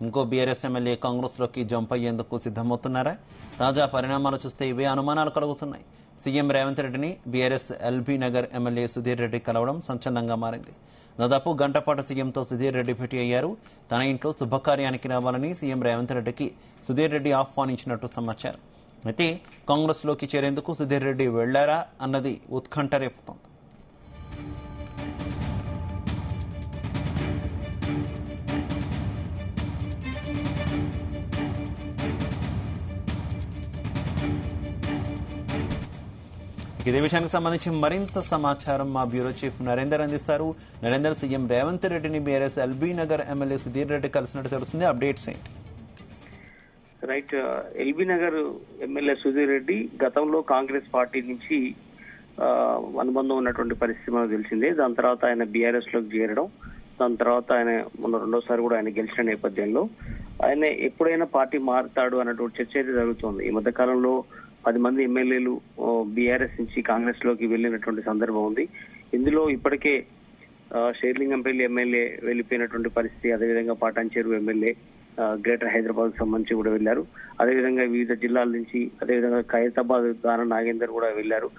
ఇంకో BRS MLA కాంగ్రెస్లోకి jump అయ్యేందుకు సిద్ధమవుతున్నారా? తాజా పరిణామాలు చూస్తే ఇవే అనుమానాలు కలుగుతున్నాయి. సీఎం రేవంత్ రెడ్డిని BRS LB Nagar MLA Sudheer Reddy కలవడం సంచలనంగా మారింది. దాదాపు గంట పాటు సీఎంతో సుధీర్ రెడ్డి భేటీ అయ్యారు. తన ఇంట్లో శుభకార్యానికి రావాలని సీఎం రేవంత్ రెడ్డికి సుధీర్ రెడ్డి ఆహ్వానించినట్టు సమాచారం. అయితే కాంగ్రెస్లోకి చేరేందుకు సుధీర్ రెడ్డి వెళ్లారా అన్నది ఉత్కంఠ రేపుతోంది. ఇదే విషయానికి సంబంధించి మరింత సమాచారం మా బ్యూరో చీఫ్ నరేందర్ అందిస్తారు. నరేందర్, సీఎం రేవంత్ రెడ్డిని BRS LB Nagar MLA Sudheer Reddy కలిసినట్టు తెలుస్తుంది. అప్డేట్స్ ఏంటి? Right, LB Nagar MLA Sudheer Reddy గతంలో కాంగ్రెస్ పార్టీ నుంచి అనుబంధం ఉన్నటువంటి పరిస్థితి మనకు తెలిసిందే. దాని తర్వాత ఆయన బీఆర్ఎస్ లోకి చేరడం, దాని తర్వాత ఆయన మొన్న రెండోసారి కూడా ఆయన గెలిచిన నేపథ్యంలో ఆయన ఎప్పుడైనా పార్టీ మారుతాడు అన్నటువంటి చర్చ అయితే జరుగుతోంది. ఈ మధ్య కాలంలో 10 మంది ఎమ్మెల్యేలు బీఆర్ఎస్ నుంచి కాంగ్రెస్ లోకి వెళ్ళినటువంటి సందర్భం ఉంది. ఇందులో ఇప్పటికే షేర్లింగంపల్లి ఎమ్మెల్యే వెళ్ళిపోయినటువంటి పరిస్థితి, అదేవిధంగా పాటాన్చేరు ఎమ్మెల్యే గ్రేటర్ హైదరాబాద్ సంబంధించి కూడా వెళ్లారు. అదేవిధంగా వివిధ జిల్లాల నుంచి, అదేవిధంగా ఖైరతాబాద్ దాన నాగేందర్ కూడా వెళ్లారు.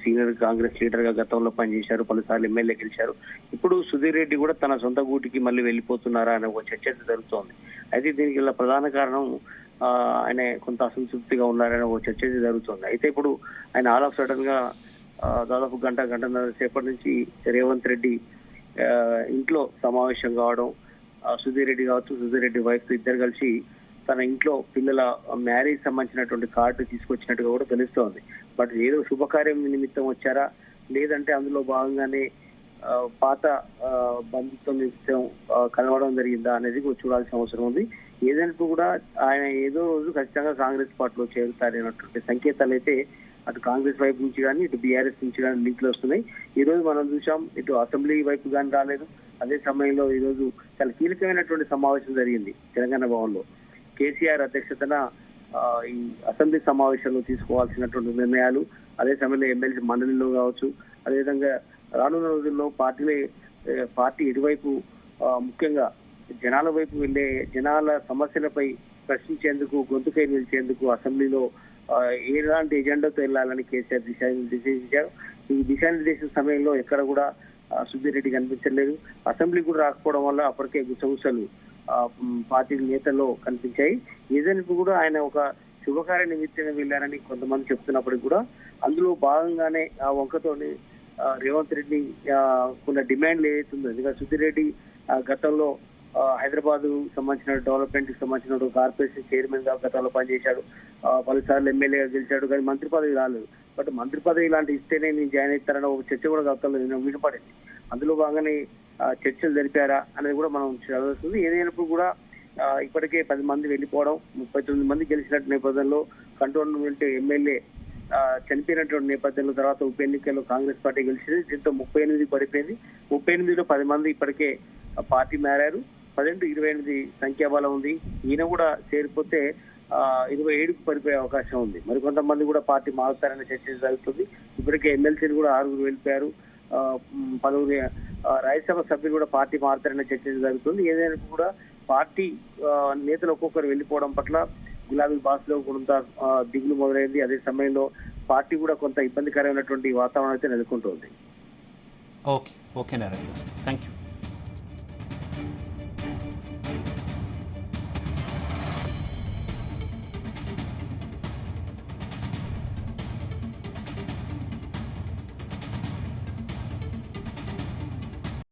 సీనియర్ కాంగ్రెస్ లీడర్ గా గతంలో పనిచేశారు, పలుసార్లు ఎమ్మెల్యే గెలిచారు. ఇప్పుడు సుధీర్ రెడ్డి కూడా తన సొంత గూటికి మళ్ళీ వెళ్ళిపోతున్నారా అనే ఒక చర్చ జరుగుతోంది. అయితే దీనికి ప్రధాన కారణం ఆయన కొంత అసంతృప్తిగా ఉన్నారనే ఒక చర్చ జరుగుతుంది. అయితే ఇప్పుడు ఆయన ఆల్ ఆఫ్ సడన్ గా దాదాపు గంటన్నర సేపటి నుంచి రేవంత్ రెడ్డి ఇంట్లో సమావేశం కావడం, సుధీర్ రెడ్డి కావచ్చు, సుధీర్ రెడ్డి వైఫ్ ఇద్దరు కలిసి తన ఇంట్లో పిల్లల మ్యారేజ్ సంబంధించినటువంటి కార్డు తీసుకొచ్చినట్టుగా కూడా తెలుస్తోంది. బట్ ఏదో శుభకార్యం నిమిత్తం వచ్చారా, లేదంటే అందులో భాగంగానే పాత బంధుత్వం నిమిత్తం కలవడం జరిగిందా అనేది చూడాల్సిన అవసరం ఉంది. ఏదైనా కూడా ఆయన ఏదో రోజు ఖచ్చితంగా కాంగ్రెస్ పార్టీలో చేరుతారనేటువంటి సంకేతాలు అయితే అటు కాంగ్రెస్ వైపు నుంచి కానీ, ఇటు బీఆర్ఎస్ నుంచి కానీ లింక్లు వస్తున్నాయి. ఈ రోజు మనం చూసాం, ఇటు అసెంబ్లీ వైపు కానీ రాలేదు. అదే సమయంలో ఈ రోజు చాలా కీలకమైనటువంటి సమావేశం జరిగింది తెలంగాణ భవన్ లో. కేసీఆర్ అధ్యక్షతన ఈ అసెంబ్లీ సమావేశంలో తీసుకోవాల్సినటువంటి నిర్ణయాలు, అదే సమయంలో ఎమ్మెల్సీ మండలిలో కావచ్చు, అదేవిధంగా రానున్న రోజుల్లో పార్టీ ఇటువైపు ముఖ్యంగా జనాల వైపు వెళ్లే, జనాల సమస్యలపై ప్రశ్నించేందుకు, గొంతుకై నిలిచేందుకు అసెంబ్లీలో ఎలాంటి ఎజెండాతో వెళ్లాలని కేసీఆర్ దిశానిర్దేశించారు. ఈ దిశానిర్దేశం సమయంలో ఎక్కడ కూడా సుధీర్ రెడ్డి కనిపించలేదు. అసెంబ్లీ కూడా రాకపోవడం వల్ల అప్పటికే గుసగుసలు పార్టీ నేతల్లో కనిపించాయి. ఏదైనా కూడా ఆయన ఒక శుభకార్య నిమిత్తంగా వెళ్లారని కొంతమంది చెప్తున్నప్పటికీ కూడా అందులో భాగంగానే ఆ వంకతోని రేవంత్ రెడ్డి కొన్ని డిమాండ్లు ఏదైతుందో, ఎందుకంటే సుధీర్ రెడ్డి గతంలో హైదరాబాద్ సంబంధించిన డెవలప్మెంట్ కి సంబంధించిన కార్పొరేషన్ చైర్మన్ గా గతంలో పనిచేశాడు, పలుసార్లు ఎమ్మెల్యేగా గెలిచాడు, కానీ మంత్రి పదవి రాలేదు. బట్ మంత్రి పదవి ఇలాంటి ఇస్తేనే నేను జాయిన్ అవుతారన్న ఒక చర్చ కూడా గతంలో వినపడింది. అందులో భాగంగానే చర్చలు జరిపారా అనేది కూడా మనం చదవాల్సింది. ఏదైనప్పుడు కూడా ఇప్పటికే 10 మంది వెళ్ళిపోవడం, 39 మంది గెలిచినట్టు నేపథ్యంలో కంటోన్మెంట్ ఎమ్మెల్యే చనిపోయినటువంటి నేపథ్యంలో తర్వాత ఉప ఎన్నికల్లో కాంగ్రెస్ పార్టీ గెలిచింది. దీంతో 38 పడిపోయింది. 38లో 10 మంది ఇప్పటికే పార్టీ మారారు. 18-28 సంఖ్యాబలం ఉంది. ఈయన కూడా చేరిపోతే 27కు పడిపోయే అవకాశం ఉంది. మరికొంతమంది కూడా పార్టీ మారుతారనే చర్చ జరుగుతుంది. ఇప్పటికే ఎమ్మెల్సీలు కూడా 6 వెళ్ళిపోయారు. 10 రాజ్యసభ సభ్యులు కూడా పార్టీ మారుతారనే చర్చ జరుగుతుంది. ఏదైనా కూడా పార్టీ నేతలు ఒక్కొక్కరు వెళ్ళిపోవడం పట్ల గులాబీ బాస్లో కొంత దిగులు మొదలైంది. అదే సమయంలో పార్టీ కూడా కొంత ఇబ్బందికరమైనటువంటి వాతావరణం అయితే నెలకొంటోంది. Okay Narendra, thank you.